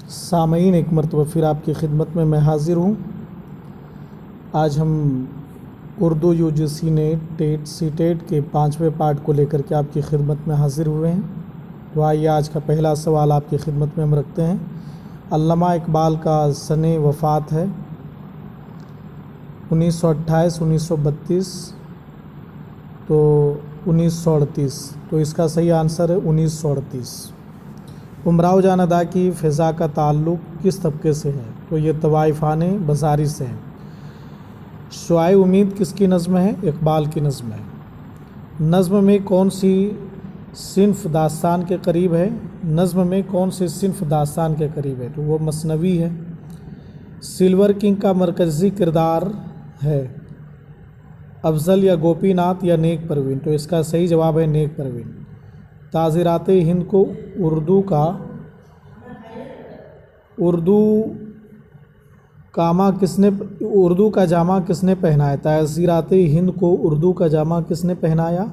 سامعین، ایک مرتبہ پھر آپ کی خدمت میں حاضر ہوں۔ آج ہم Urdu UGC net TET C TET کے 5ویں پارٹ کو لے کر کے آپ کی خدمت میں حاضر ہوئے ہیں۔ تو آئیے آج کا پہلا سوال آپ کی خدمت میں ہم رکھتے ہیں۔ علامہ اقبال کا سن وفات ہے 1928، 1932 تو 1938، تو اس کا صحیح آنسر ہے 1938۔ امراؤ جان ادا کی فضا کا تعلق کس طبقے سے ہے؟ تو یہ طوائفان بزاری سے ہے۔ شعاع امید کس کی نظم ہے؟ اقبال کی نظم ہے۔ نظم میں کون سی صنف داستان کے قریب ہے؟ نظم میں کون سی صنف داستان کے قریب ہے؟ تو وہ مثنوی ہے۔ سلور کنگ کا مرکزی کردار ہے افضل یا گوپی ناتھ یا نیک پروین؟ تو اس کا صحیح جواب ہے نیک پروین۔ تعزیرات ہند کو اردو کا جامہ کس نے پہنایا؟ تعزیرات ہند کو اردو کا جامہ کس نے پہنایا؟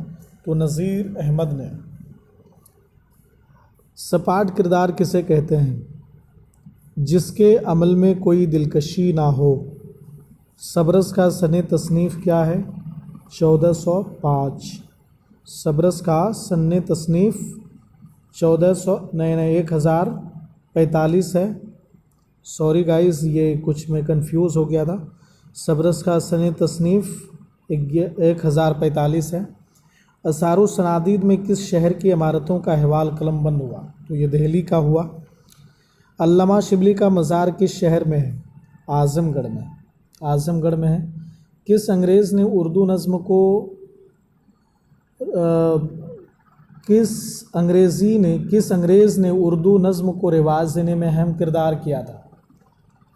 تو نذیر احمد نے۔ سپاٹ کردار کسے کہتے ہیں؟ جس کے عمل میں کوئی دلکشی نہ ہو۔ سبرس کا سن تصنیف کیا ہے؟ 1405۔ سبرس کا سن تصنیف 1045 ہے۔ سوری گائز، یہ کچھ میں کنفیوز ہو گیا تھا۔ سبرس کا سن تصنیف 1045 ہے۔ آثار الصنادید میں کس شہر کی عمارتوں کا احوال قلم بند ہوا؟ تو یہ دہلی کا ہوا۔ علامہ شبلی کا مزار کس شہر میں ہے؟ اعظم گڑھ میں ہے۔ کس انگریز نے اردو نظم کو رواج دینے میں اہم کردار کیا تھا؟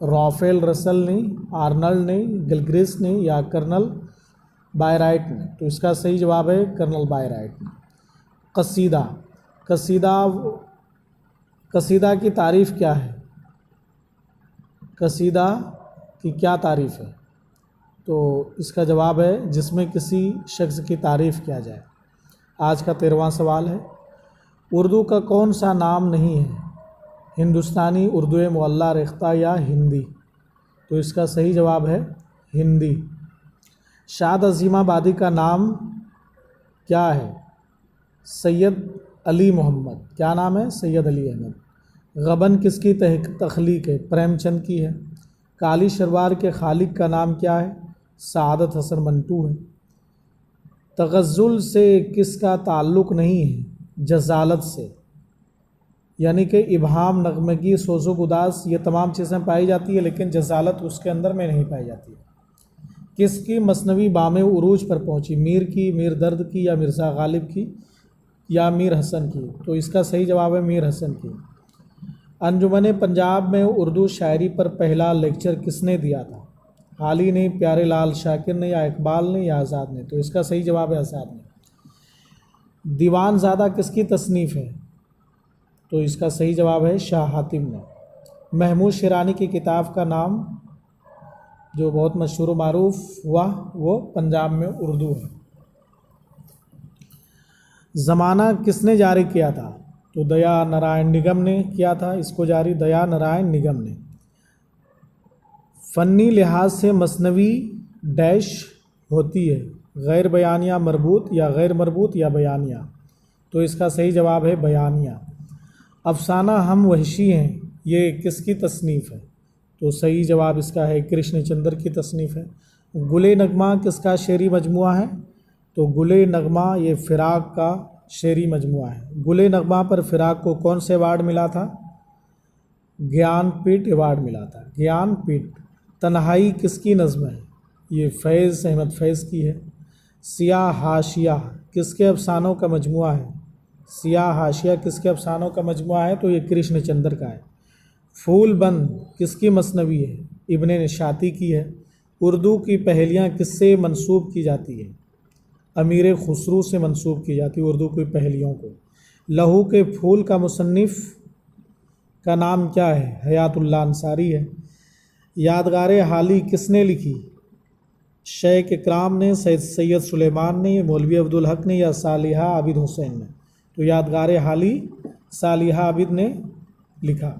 رافیل رسل نے، آرنلڈ نے، گلگرس نے یا کرنل بائرائٹ نے؟ تو اس کا صحیح جواب ہے کرنل بائرائٹ نے۔ قصیدہ کی تعریف کیا ہے؟ قصیدہ کی کیا تعریف ہے؟ تو اس کا جواب ہے جس میں کسی شخص کی تعریف کیا جائے۔ آج کا 13واں سوال ہے۔ اردو کا کون سا نام نہیں ہے؟ ہندوستانی، اردو معلیٰ ریختہ یا ہندی؟ تو اس کا صحیح جواب ہے ہندی۔ شاد عظیم آبادی کا نام کیا ہے؟ سید علی محمد۔ کیا نام ہے؟ سید علی احمد۔ غبن کس کی تخلیق ہے؟ پریم چند کی ہے۔ کالی شلوار کے خالق کا نام کیا ہے؟ سعادت حسن منٹو ہے۔ تغزل سے کس کا تعلق نہیں ہے؟ جزالت سے، یعنی کہ ابہام، نغمگی، سوز و گداز، یہ تمام چیزیں پائی جاتی ہے لیکن جزالت اس کے اندر میں نہیں پائی جاتی۔ کس کی مثنوی بام عروج پر پہنچی؟ میر کی، میر درد کی یا مرزا غالب کی یا میر حسن کی؟ تو اس کا صحیح جواب ہے میر حسن کی۔ انجمن پنجاب میں اردو شاعری پر پہلا لیکچر کس نے دیا تھا؟ حالی نے، پیارے لال شاکر نے یا اقبال نے یا آزاد نے؟ تو اس کا صحیح جواب ہے آزاد نے۔ دیوان زادہ کس کی تصنیف ہے؟ تو اس کا صحیح جواب ہے شاہ حاتم نے۔ محمود شیرانی کی کتاب کا نام جو بہت مشہور و معروف ہوا وہ پنجاب میں اردو ہے۔ زمانہ کس نے جاری کیا تھا؟ تو دیا نارائن نگم نے کیا تھا اس کو جاری، دیا نارائن نگم نے۔ فنی لحاظ سے مثنوی ڈیش ہوتی ہے؟ غیر بیانیہ، مربوط یا غیر مربوط یا بیانیہ؟ تو اس کا صحیح جواب ہے بیانیہ۔ افسانہ ہم وحشی ہیں، یہ کس کی تصنیف ہے؟ تو صحیح جواب اس کا ہے کرشن چندر کی تصنیف ہے۔ گلِ نغمہ کس کا شعری مجموعہ ہے؟ تو گلِ نغمہ یہ فراق کا شعری مجموعہ ہے۔ گلِ نغمہ پر فراق کو کون سے ایوارڈ ملا تھا؟ گیان پیٹھ ایوارڈ ملا تھا، گیان پیٹھ۔ تنہائی کس کی نظم ہے؟ یہ فیض احمد فیض کی ہے۔ سیاہ حاشیہ کس کے افسانوں کا مجموعہ ہے؟ سیاہ حاشیہ کس کے افسانوں کا مجموعہ ہے؟ تو یہ کرشن چندر کا ہے۔ پھول بند کس کی مثنوی ہے؟ ابن نشاطی کی ہے۔ اردو کی پہیلیاں کس سے منسوب کی جاتی ہیں؟ امیر خسرو سے منسوب کی جاتی ہے اردو کی پہیلیوں کو۔ لہو کے پھول کا مصنف کا نام کیا ہے؟ حیات اللہ انصاری ہے۔ یادگار حالی کس نے لکھی؟ شیخ اکرام نے، سید سلیمان نے، مولوی عبدالحق نے یا صالحہ عابد حسین نے؟ تو یادگار حالی صالحہ عابد نے لکھا۔